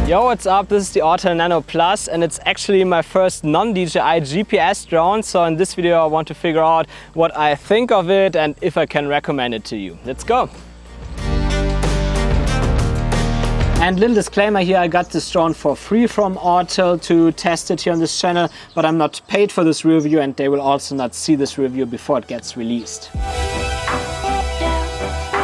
Yo, what's up? This is the Autel Nano Plus and it's actually my first non-DJI GPS drone. So in this video I want to figure out what I think of it and if I can recommend it to you. Let's go! And little disclaimer here, I got this drone for free from Autel to test it here on this channel, but I'm not paid for this review and they will also not see this review before it gets released.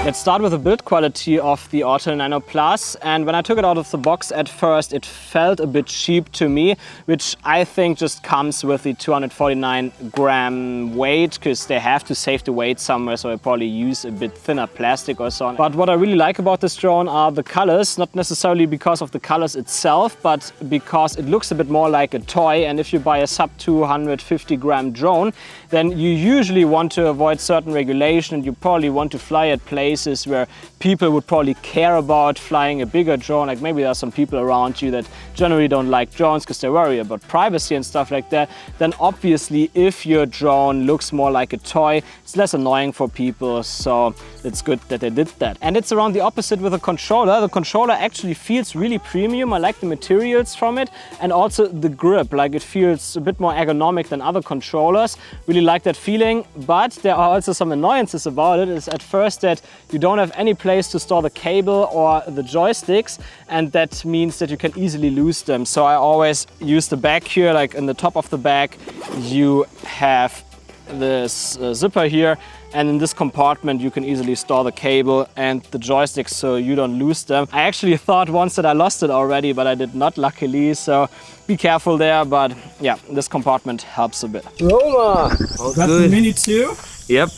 Let's start with the build quality of the Autel Nano Plus, and when I took it out of the box at first it felt a bit cheap to me, which I think just comes with the 249 gram weight, because they have to save the weight somewhere, so I probably use a bit thinner plastic or so on. But what I really like about this drone are the colors, not necessarily because of the colors itself, but because it looks a bit more like a toy. And if you buy a sub 250 gram drone, then you usually want to avoid certain regulation and you probably want to fly at places where people would probably care about flying a bigger drone. Like maybe there are some people around you that generally don't like drones because they worry about privacy and stuff like that. Then obviously if your drone looks more like a toy, it's less annoying for people. So it's good that they did that. And it's around the opposite with the controller. The controller actually feels really premium. I like the materials from it and also the grip. Like it feels a bit more ergonomic than other controllers. Really like that feeling. But there are also some annoyances about it. Is at first that you don't have any place to store the cable or the joysticks, and that means that you can easily lose them. So I always use the back here, like in the top of the bag you have this zipper here, and in this compartment you can easily store the cable and the joysticks so you don't lose them. I actually thought once that I lost it already, but I did not, luckily, so be careful there. But yeah, this compartment helps a bit. Roma! Got the Mini 2? Yep.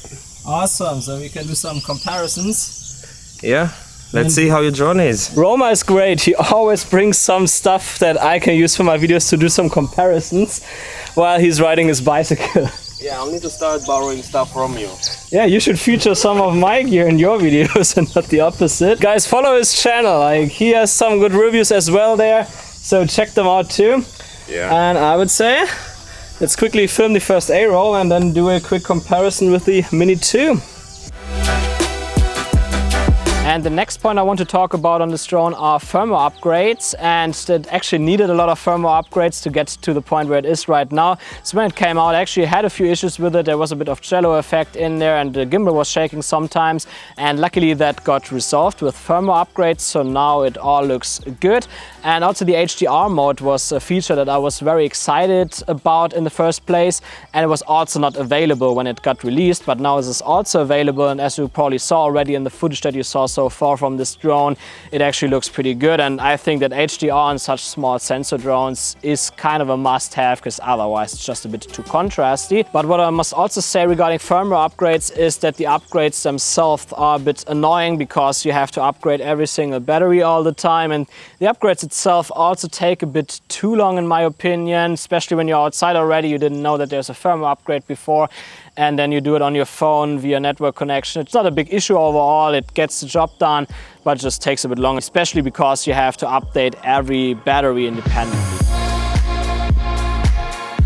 Awesome, so we can do some comparisons. Yeah, let's see how your drone is. Roma is great. He always brings some stuff that I can use for my videos to do some comparisons while he's riding his bicycle. Yeah, I'll need to start borrowing stuff from you. Yeah, you should feature some of my gear in your videos and not the opposite. Guys, follow his channel. Like, he has some good reviews as well there, so check them out too. Yeah. And I would say, let's quickly film the first A-roll and then do a quick comparison with the Mini 2. And the next point I want to talk about on this drone are firmware upgrades, and it actually needed a lot of firmware upgrades to get to the point where it is right now. So when it came out, I actually had a few issues with it. There was a bit of jello effect in there and the gimbal was shaking sometimes, and luckily that got resolved with firmware upgrades, so now it all looks good. And also the HDR mode was a feature that I was very excited about in the first place, and it was also not available when it got released, but now it is also available, and as you probably saw already in the footage that you saw so far from this drone, it actually looks pretty good. And I think that HDR on such small sensor drones is kind of a must-have, because otherwise it's just a bit too contrasty. But what I must also say regarding firmware upgrades is that the upgrades themselves are a bit annoying, because you have to upgrade every single battery all the time, and the upgrades itself also take a bit too long in my opinion, especially when you're outside already. You didn't know that there's a firmware upgrade before, and then you do it on your phone via network connection. It's not a big issue overall, it gets the job done, but it just takes a bit longer, especially because you have to update every battery independently.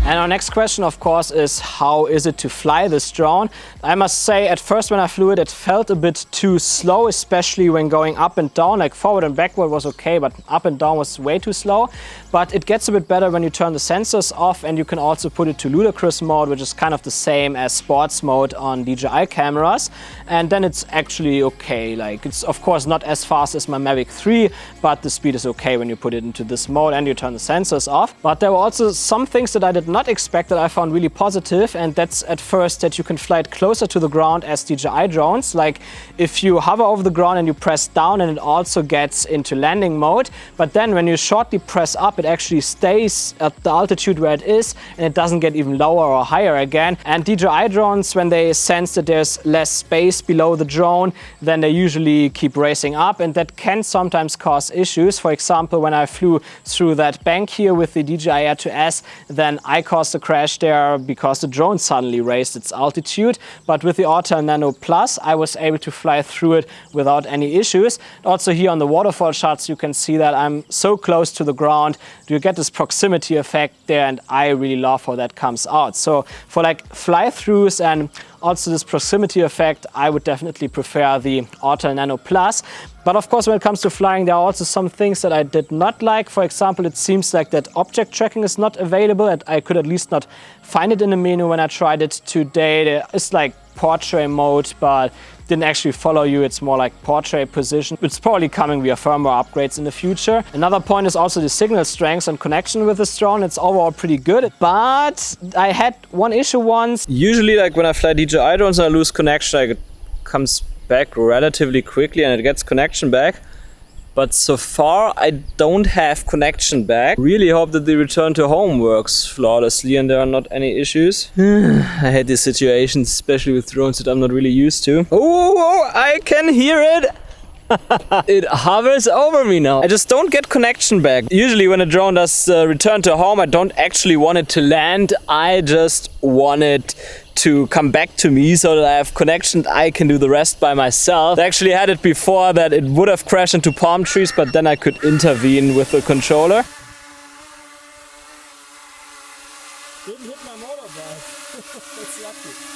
And our next question, of course, is how is it to fly this drone? I must say, at first when I flew it, it felt a bit too slow, especially when going up and down. Like forward and backward was okay, but up and down was way too slow. But it gets a bit better when you turn the sensors off, and you can also put it to ludicrous mode, which is kind of the same as sports mode on DJI cameras. And then it's actually okay. Like, it's of course not as fast as my Mavic 3, but the speed is okay when you put it into this mode and you turn the sensors off. But there were also some things that I did not expect that I found really positive, and that's at first that you can fly it closer to the ground as DJI drones. Like if you hover over the ground and you press down, and it also gets into landing mode, but then when you shortly press up, it actually stays at the altitude where it is, and it doesn't get even lower or higher again. And DJI drones, when they sense that there's less space below the drone, then they usually keep racing up, and that can sometimes cause issues. For example, when I flew through that bank here with the DJI Air 2S, then I caused a crash there because the drone suddenly raised its altitude. But with the Autel Nano Plus, I was able to fly through it without any issues. Also here on the waterfall shots, you can see that I'm so close to the ground. You get this proximity effect there, and I really love how that comes out. So for like fly-throughs and Also this proximity effect, I would definitely prefer the Autel Nano Plus. But of course, when it comes to flying, there are also some things that I did not like. For example, it seems like that object tracking is not available, and I could at least not find it in the menu when I tried it today. There is like portrait mode, but didn't actually follow you. It's more like portrait position. It's probably coming via firmware upgrades in the future. Another point is also the signal strength and connection with this drone. It's overall pretty good, but I had one issue once. Usually, like when I fly DJI drones and I lose connection, like it comes back relatively quickly and it gets connection back. But so far I don't have connection back. Really hope that the return to home works flawlessly and there are not any issues. I hate these situations, especially with drones that I'm not really used to. Oh, I can hear it! It hovers over me now. I just don't get connection back. Usually when a drone does return to home, I don't actually want it to land. I just want it to come back to me so that I have connection. I can do the rest by myself. I actually had it before that it would have crashed into palm trees, but then I could intervene with the controller. Didn't hit my motorbike. That's lucky.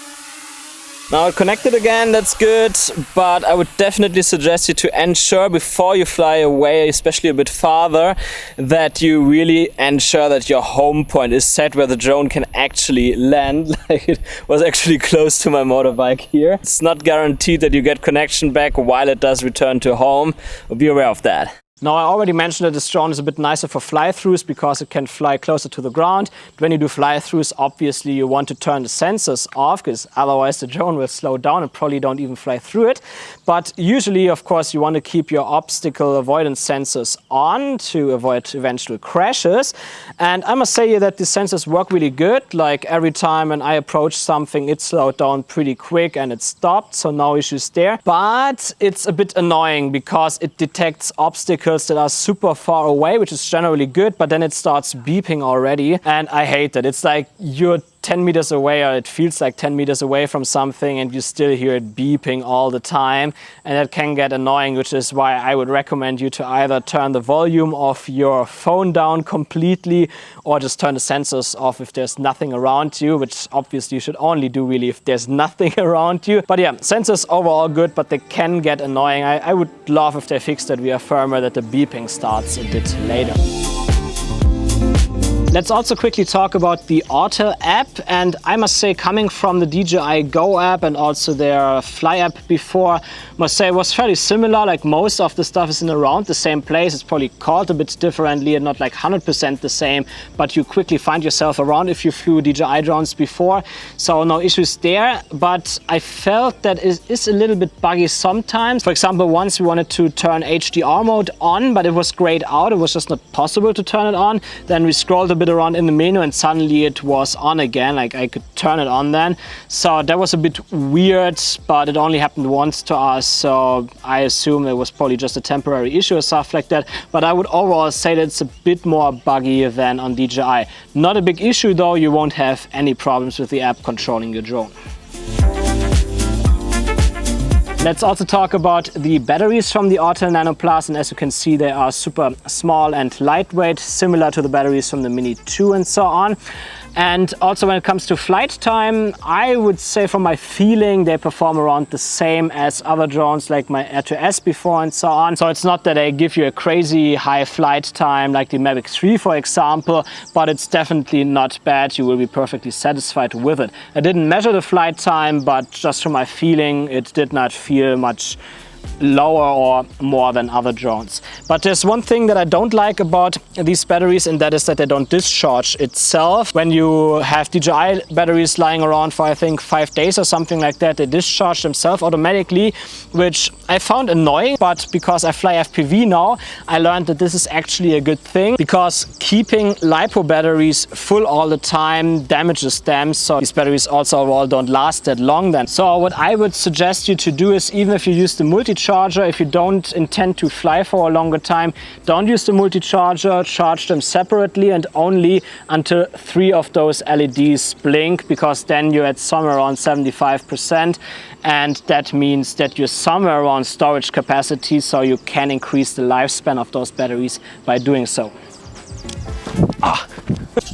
Now it connected again, that's good, but I would definitely suggest you to ensure before you fly away, especially a bit farther, that you really ensure that your home point is set where the drone can actually land. Like it was actually close to my motorbike here. It's not guaranteed that you get connection back while it does return to home. Be aware of that. Now I already mentioned that this drone is a bit nicer for fly-throughs because it can fly closer to the ground. When you do fly-throughs, obviously you want to turn the sensors off because otherwise the drone will slow down and probably don't even fly through it. But usually, of course, you want to keep your obstacle avoidance sensors on to avoid eventual crashes. And I must say that the sensors work really good. Like every time when I approached something, it slowed down pretty quick and it stopped, so no issues there. But it's a bit annoying because it detects obstacles that are super far away, which is generally good, but then it starts beeping already, and I hate that. It's like you're 10 meters away, or it feels like 10 meters away from something, and you still hear it beeping all the time, and that can get annoying, which is why I would recommend you to either turn the volume of your phone down completely or just turn the sensors off if there's nothing around you, which obviously you should only do really if there's nothing around you. But yeah, sensors overall good, but they can get annoying. I would love if they fixed that via firmware, that the beeping starts a bit later. Let's also quickly talk about the Autel app, and I must say, coming from the DJI Go app and also their Fly app before, must say it was fairly similar. Like most of the stuff is in around the same place. It's probably called a bit differently and not like 100% the same, but you quickly find yourself around if you flew DJI drones before, so no issues there. But I felt that it is a little bit buggy sometimes. For example, once we wanted to turn HDR mode on, but it was grayed out. It was just not possible to turn it on. Then we scrolled a bit around in the menu and suddenly it was on again. Like I could turn it on then. So that was a bit weird, but it only happened once to us. So I assume it was probably just a temporary issue or stuff like that. But I would overall say that it's a bit more buggy than on DJI. Not a big issue though. You won't have any problems with the app controlling your drone. Let's also talk about the batteries from the Autel Nano Plus, and as you can see, they are super small and lightweight, similar to the batteries from the Mini 2 and so on. And also when it comes to flight time, I would say from my feeling they perform around the same as other drones like my Air 2S before and so on. So it's not that they give you a crazy high flight time like the Mavic 3 for example, but it's definitely not bad. You will be perfectly satisfied with it. I didn't measure the flight time, but just from my feeling it did not feel much lower or more than other drones. But there's one thing that I don't like about these batteries, and that is that they don't discharge itself. When you have DJI batteries lying around for I think 5 days or something like that, they discharge themselves automatically, which I found annoying. But because I fly FPV now, I learned that this is actually a good thing, because keeping LiPo batteries full all the time damages them. So these batteries also overall don't last that long then. So what I would suggest you to do is, even if you use the multi-charger, if you don't intend to fly for a longer time, don't use the multi-charger, charge them separately and only until 3 of those LEDs blink, because then you're at somewhere around 75%, and that means that you're somewhere around storage capacity, so you can increase the lifespan of those batteries by doing so.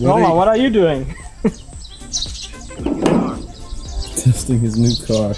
Roma, what are you doing? testing his new car.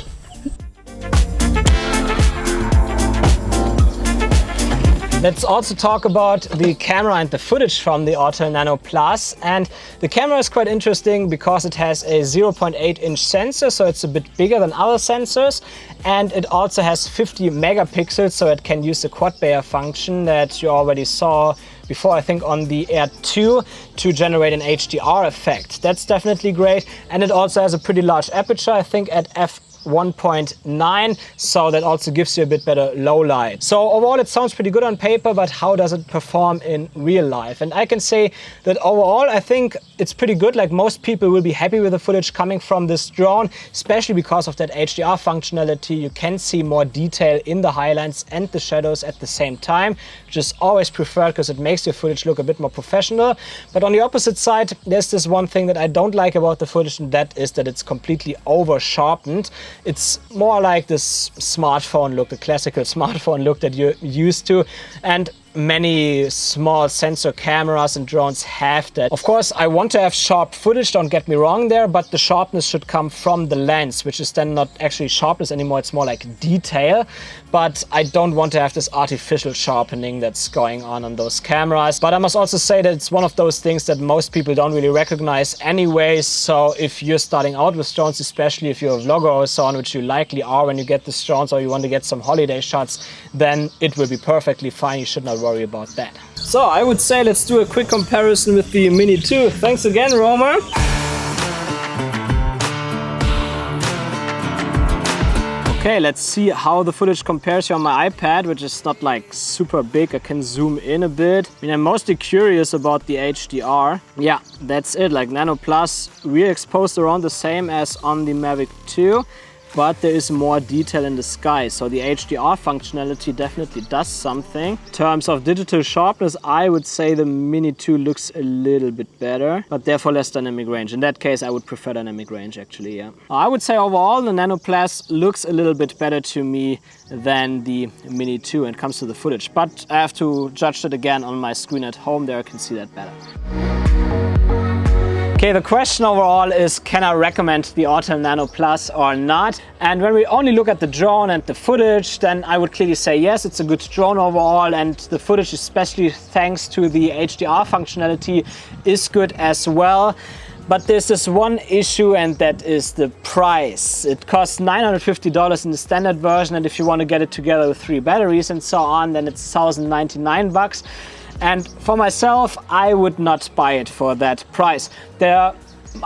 Let's also talk about the camera and the footage from the Autel Nano Plus. And the camera is quite interesting because it has a 0.8-inch sensor, so it's a bit bigger than other sensors. And it also has 50 megapixels, so it can use the quad Bayer function that you already saw before, I think, on the Air 2 to generate an HDR effect. That's definitely great. And it also has a pretty large aperture, I think at f1.9, so that also gives you a bit better low light. So overall it sounds pretty good on paper, but how does it perform in real life? And I can say that overall I think it's pretty good. Like, most people will be happy with the footage coming from this drone, especially because of that HDR functionality. You can see more detail in the highlights and the shadows at the same time, which is always preferred because it makes your footage look a bit more professional. But on the opposite side, there's this one thing that I don't like about the footage, and that is that it's completely over sharpened. It's more like this smartphone look, the classical smartphone look that you're used to. And many small sensor cameras and drones have that. Of course, I want to have sharp footage, don't get me wrong there, but the sharpness should come from the lens, which is then not actually sharpness anymore, it's more like detail. But I don't want to have this artificial sharpening that's going on those cameras. But I must also say that it's one of those things that most people don't really recognize anyways. So if you're starting out with drones, especially if you're a vlogger or so on, which you likely are when you get these drones, or you want to get some holiday shots, then it will be perfectly fine. You should not worry about that. So I would say let's do a quick comparison with the Mini 2. Thanks again, Romer. Okay, let's see how the footage compares here on my iPad, which is not like super big. I can zoom in a bit. I mean, I'm mostly curious about the HDR. Yeah, that's it. Like, Nano Plus really exposed around the same as on the Mavic 2. But there is more detail in the sky, so the HDR functionality definitely does something. In terms of digital sharpness, I would say the Mini 2 looks a little bit better, but therefore less dynamic range. In that case, I would prefer dynamic range, actually, yeah. I would say overall the Nano Plus looks a little bit better to me than the Mini 2 when it comes to the footage, but I have to judge that again on my screen at home. There I can see that better. Okay, the question overall is, can I recommend the Autel Nano Plus or not? And when we only look at the drone and the footage, then I would clearly say yes, it's a good drone overall, and the footage, especially thanks to the HDR functionality, is good as well. But there's this one issue, and that is the price. It costs $950 in the standard version, and if you want to get it together with 3 batteries and so on, then it's $1,099. And for myself, I would not buy it for that price. There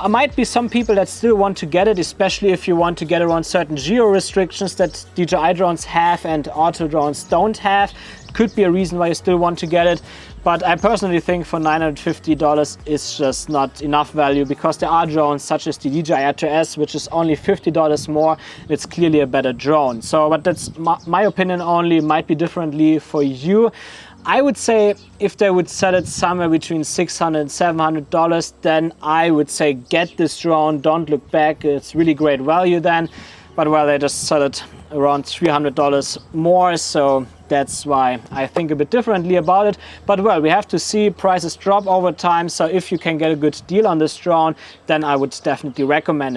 might be some people that still want to get it, especially if you want to get around certain geo restrictions that DJI drones have and Autel drones don't have. Could be a reason why you still want to get it. But I personally think for $950 is just not enough value, because there are drones such as the DJI R2S, which is only $50 more. It's clearly a better drone. So, but that's my opinion only, might be differently for you. I would say if they would sell it somewhere between $600 and $700, then I would say get this drone, don't look back. It's really great value then. But well, they just sell it around $300 more, so that's why I think a bit differently about it. But well, we have to see, prices drop over time, so if you can get a good deal on this drone, then I would definitely recommend it.